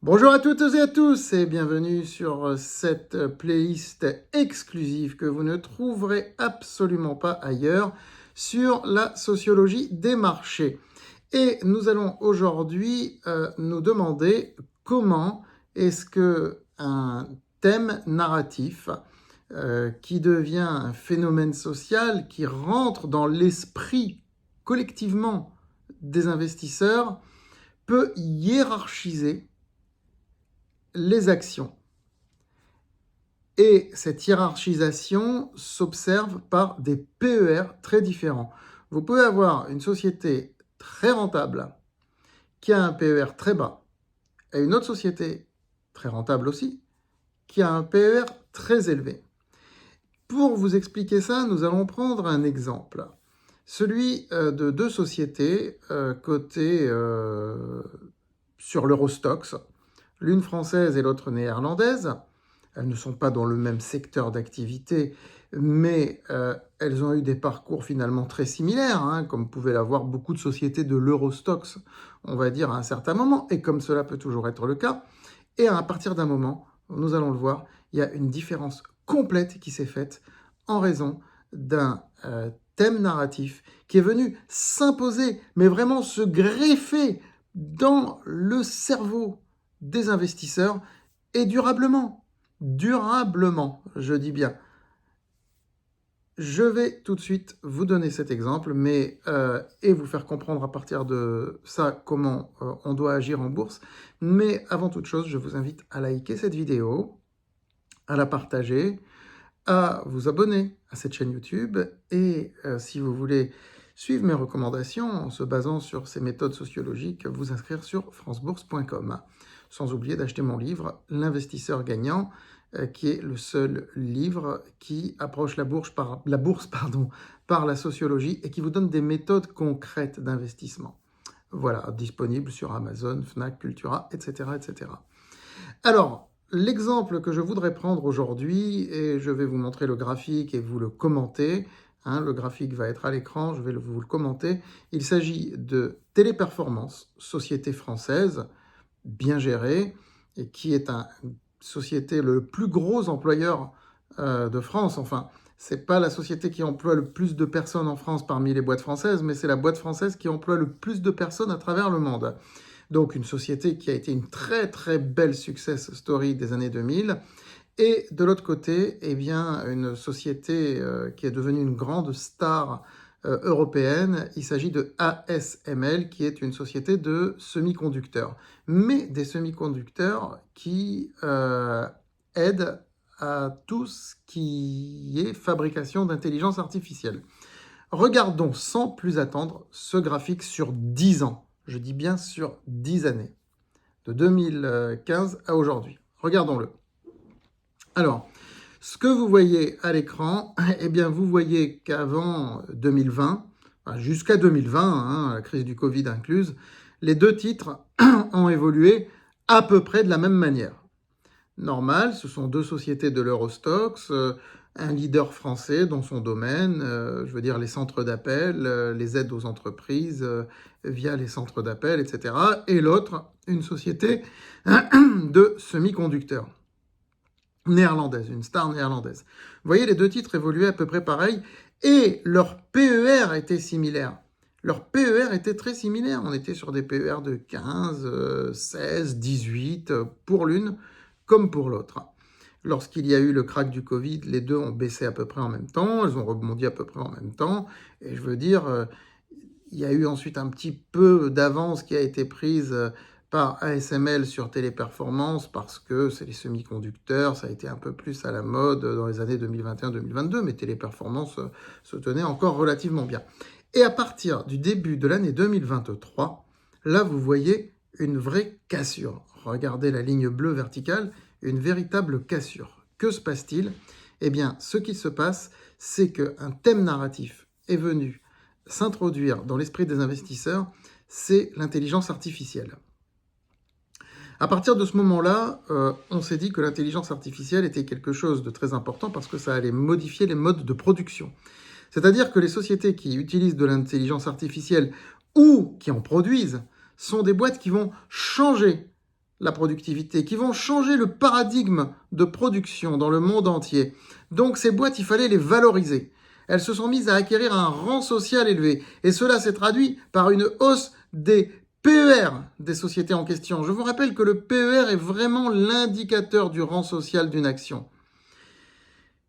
Bonjour à toutes et à tous et bienvenue sur cette playlist exclusive que vous ne trouverez absolument pas ailleurs sur la sociologie des marchés. Et nous allons aujourd'hui nous demander comment est-ce que un thème narratif qui devient un phénomène social, qui rentre dans l'esprit collectivement des investisseurs, peut hiérarchiser les actions. Et cette hiérarchisation s'observe par des PER très différents. Vous pouvez avoir une société très rentable qui a un PER très bas et une autre société très rentable aussi qui a un PER très élevé. Pour vous expliquer ça, nous allons prendre un exemple. Celui de deux sociétés cotées sur l'Eurostoxx, l'une française et l'autre néerlandaise. Elles ne sont pas dans le même secteur d'activité, mais elles ont eu des parcours finalement très similaires, hein, comme pouvaient l'avoir beaucoup de sociétés de l'Eurostoxx, on va dire, à un certain moment, et comme cela peut toujours être le cas. Et à partir d'un moment, nous allons le voir, il y a une différence complète qui s'est faite en raison d'un thème narratif qui est venu s'imposer, mais vraiment se greffer dans le cerveau des investisseurs et durablement. Durablement, je dis bien. Je vais tout de suite vous donner cet exemple, et vous faire comprendre à partir de ça comment on doit agir en bourse. Mais avant toute chose, je vous invite à liker cette vidéo, à la partager, à vous abonner à cette chaîne YouTube et si vous voulez suivre mes recommandations en se basant sur ces méthodes sociologiques, vous inscrire sur francebourse.com. Sans oublier d'acheter mon livre « L'investisseur gagnant », qui est le seul livre qui approche la bourse par la sociologie et qui vous donne des méthodes concrètes d'investissement. Voilà, disponible sur Amazon, Fnac, Cultura, etc. etc. Alors, l'exemple que je voudrais prendre aujourd'hui, et je vais vous montrer le graphique et vous le commenter, hein, le graphique va être à l'écran, je vais vous le commenter. Il s'agit de Téléperformance, société française, bien gérée, et qui est une société, le plus gros employeur de France. Enfin, c'est pas la société qui emploie le plus de personnes en France parmi les boîtes françaises, mais c'est la boîte française qui emploie le plus de personnes à travers le monde. Donc une société qui a été une très très belle success story des années 2000. Et de l'autre côté, eh bien, une société qui est devenue une grande star européenne. Il s'agit de ASML, qui est une société de semi-conducteurs. Mais des semi-conducteurs qui aident à tout ce qui est fabrication d'intelligence artificielle. Regardons sans plus attendre ce graphique sur 10 ans. Je dis bien sur 10 années, de 2015 à aujourd'hui. Regardons-le. Alors, ce que vous voyez à l'écran, eh bien, vous voyez qu'avant 2020, jusqu'à 2020, hein, la crise du Covid incluse, les deux titres ont évolué à peu près de la même manière. Normal, ce sont deux sociétés de l'Eurostoxx, un leader français dans son domaine, je veux dire les centres d'appel, les aides aux entreprises via les centres d'appel, etc. Et l'autre, une société de semi-conducteurs néerlandaise, une star néerlandaise. Vous voyez, les deux titres évoluaient à peu près pareil et leur PER était similaire. Leur PER était très similaire. On était sur des PER de 15, 16, 18 pour l'une comme pour l'autre. Lorsqu'il y a eu le crack du Covid, les deux ont baissé à peu près en même temps, elles ont rebondi à peu près en même temps, et je veux dire, il y a eu ensuite un petit peu d'avance qui a été prise par ASML sur Téléperformance parce que c'est les semi-conducteurs, ça a été un peu plus à la mode dans les années 2021-2022, mais Téléperformance se tenait encore relativement bien. Et à partir du début de l'année 2023, là vous voyez une vraie cassure. Regardez la ligne bleue verticale, une véritable cassure. Que se passe-t-il? Eh bien, ce qui se passe, c'est qu'un thème narratif est venu s'introduire dans l'esprit des investisseurs, c'est l'intelligence artificielle. À partir de ce moment-là, on s'est dit que l'intelligence artificielle était quelque chose de très important parce que ça allait modifier les modes de production. C'est-à-dire que les sociétés qui utilisent de l'intelligence artificielle ou qui en produisent sont des boîtes qui vont changer la productivité, qui vont changer le paradigme de production dans le monde entier. Donc ces boîtes, il fallait les valoriser. Elles se sont mises à acquérir un rang social élevé. Et cela s'est traduit par une hausse des PER des sociétés en question. Je vous rappelle que le PER est vraiment l'indicateur du rang social d'une action.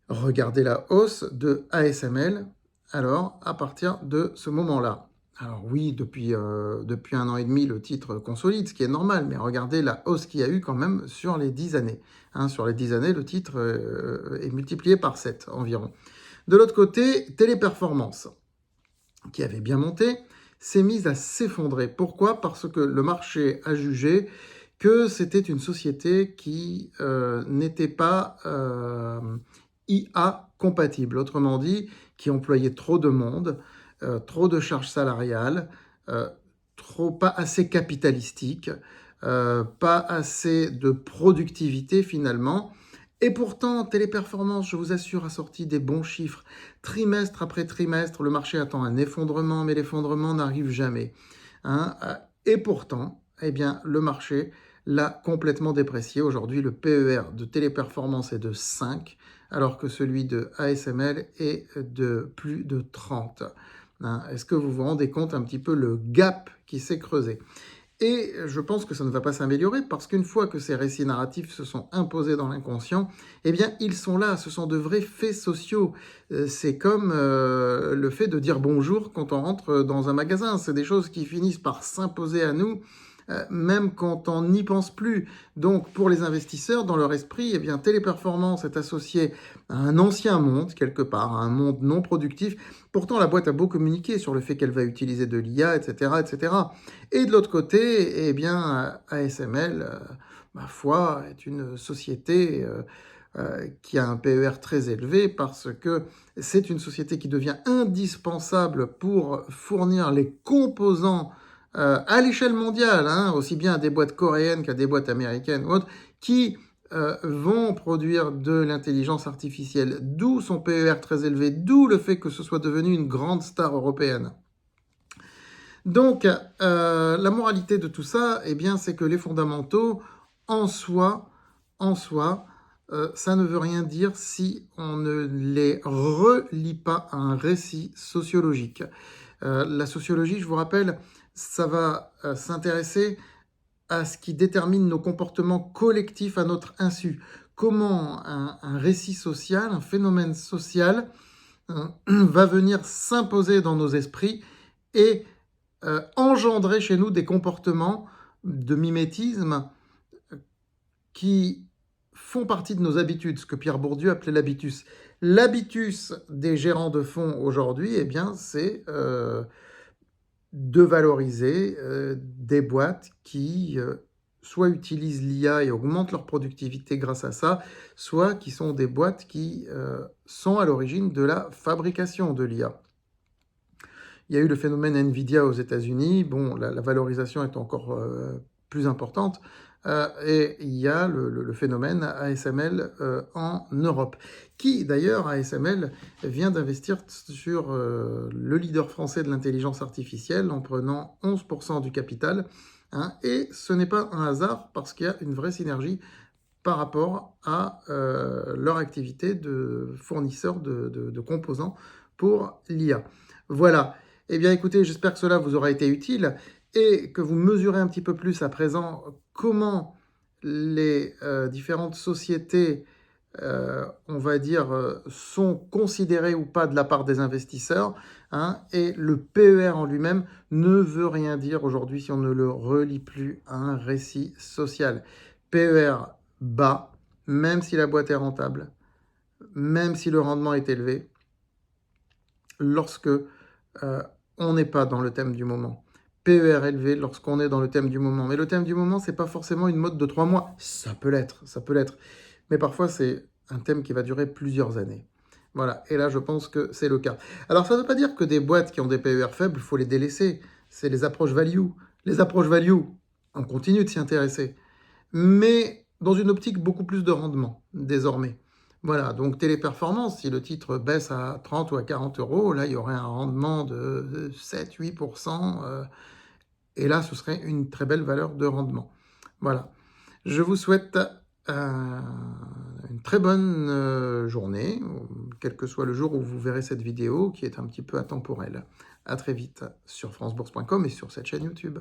Regardez la hausse de ASML, alors, à partir de ce moment-là. Alors oui, depuis 1 an et demi, le titre consolide, ce qui est normal, mais regardez la hausse qu'il y a eu quand même sur les 10 années. Sur les 10 années, le titre est multiplié par 7 environ. De l'autre côté, Téléperformance, qui avait bien monté, s'est mise à s'effondrer. Pourquoi? Parce que le marché a jugé que c'était une société qui n'était pas IA compatible. Autrement dit, qui employait trop de monde, trop de charges salariales, pas assez capitalistique, pas assez de productivité finalement. Et pourtant, Téléperformance, je vous assure, a sorti des bons chiffres. Trimestre après trimestre, le marché attend un effondrement, mais l'effondrement n'arrive jamais. Et pourtant, eh bien, le marché l'a complètement déprécié. Aujourd'hui, le PER de Téléperformance est de 5, alors que celui de ASML est de plus de 30. Est-ce que vous vous rendez compte un petit peu le gap qui s'est creusé? Et je pense que ça ne va pas s'améliorer parce qu'une fois que ces récits narratifs se sont imposés dans l'inconscient, eh bien, ils sont là, ce sont de vrais faits sociaux. C'est comme le fait de dire bonjour quand on rentre dans un magasin. C'est des choses qui finissent par s'imposer à nous, même quand on n'y pense plus. Donc, pour les investisseurs, dans leur esprit, eh bien, Téléperformance est associée à un ancien monde, quelque part, à un monde non productif. Pourtant, la boîte a beau communiquer sur le fait qu'elle va utiliser de l'IA, etc., etc. Et de l'autre côté, eh bien, ASML, ma foi, est une société qui a un PER très élevé parce que c'est une société qui devient indispensable pour fournir les composants à l'échelle mondiale, aussi bien à des boîtes coréennes qu'à des boîtes américaines ou autres, qui vont produire de l'intelligence artificielle, d'où son PER très élevé, d'où le fait que ce soit devenu une grande star européenne. Donc, la moralité de tout ça, eh bien, c'est que les fondamentaux, en soi, ça ne veut rien dire si on ne les relie pas à un récit sociologique. La sociologie, je vous rappelle, ça va s'intéresser à ce qui détermine nos comportements collectifs à notre insu. Comment un récit social, un phénomène social va venir s'imposer dans nos esprits et engendrer chez nous des comportements de mimétisme qui font partie de nos habitudes, ce que Pierre Bourdieu appelait l'habitus. L'habitus des gérants de fonds aujourd'hui, eh bien, c'est de valoriser des boîtes qui soit utilisent l'IA et augmentent leur productivité grâce à ça, soit qui sont des boîtes qui sont à l'origine de la fabrication de l'IA. Il y a eu le phénomène Nvidia aux États-Unis. Bon, la valorisation est encore plus importante. Et il y a le phénomène ASML en Europe, qui d'ailleurs, ASML, vient d'investir sur le leader français de l'intelligence artificielle en prenant 11% du capital. Et ce n'est pas un hasard parce qu'il y a une vraie synergie par rapport à leur activité de fournisseur de composants pour l'IA. Voilà. Eh bien, écoutez, j'espère que cela vous aura été utile et que vous mesurez un petit peu plus à présent comment les différentes sociétés, on va dire, sont considérées ou pas de la part des investisseurs. Et le PER en lui-même ne veut rien dire aujourd'hui si on ne le relie plus à un récit social. PER bas, même si la boîte est rentable, même si le rendement est élevé, lorsque on n'est pas dans le thème du moment. PER élevé lorsqu'on est dans le thème du moment. Mais le thème du moment, c'est pas forcément une mode de 3 mois. Ça peut l'être. Mais parfois, c'est un thème qui va durer plusieurs années. Voilà. Et là, je pense que c'est le cas. Alors, ça ne veut pas dire que des boîtes qui ont des PER faibles, il faut les délaisser. C'est les approches value. Les approches value, on continue de s'y intéresser. Mais dans une optique beaucoup plus de rendement, désormais. Voilà, donc Téléperformance, si le titre baisse à 30 ou à 40 euros, là, il y aurait un rendement de 7-8%, et là, ce serait une très belle valeur de rendement. Voilà. Je vous souhaite une très bonne journée, quel que soit le jour où vous verrez cette vidéo, qui est un petit peu atemporelle. À très vite sur francebourse.com et sur cette chaîne YouTube.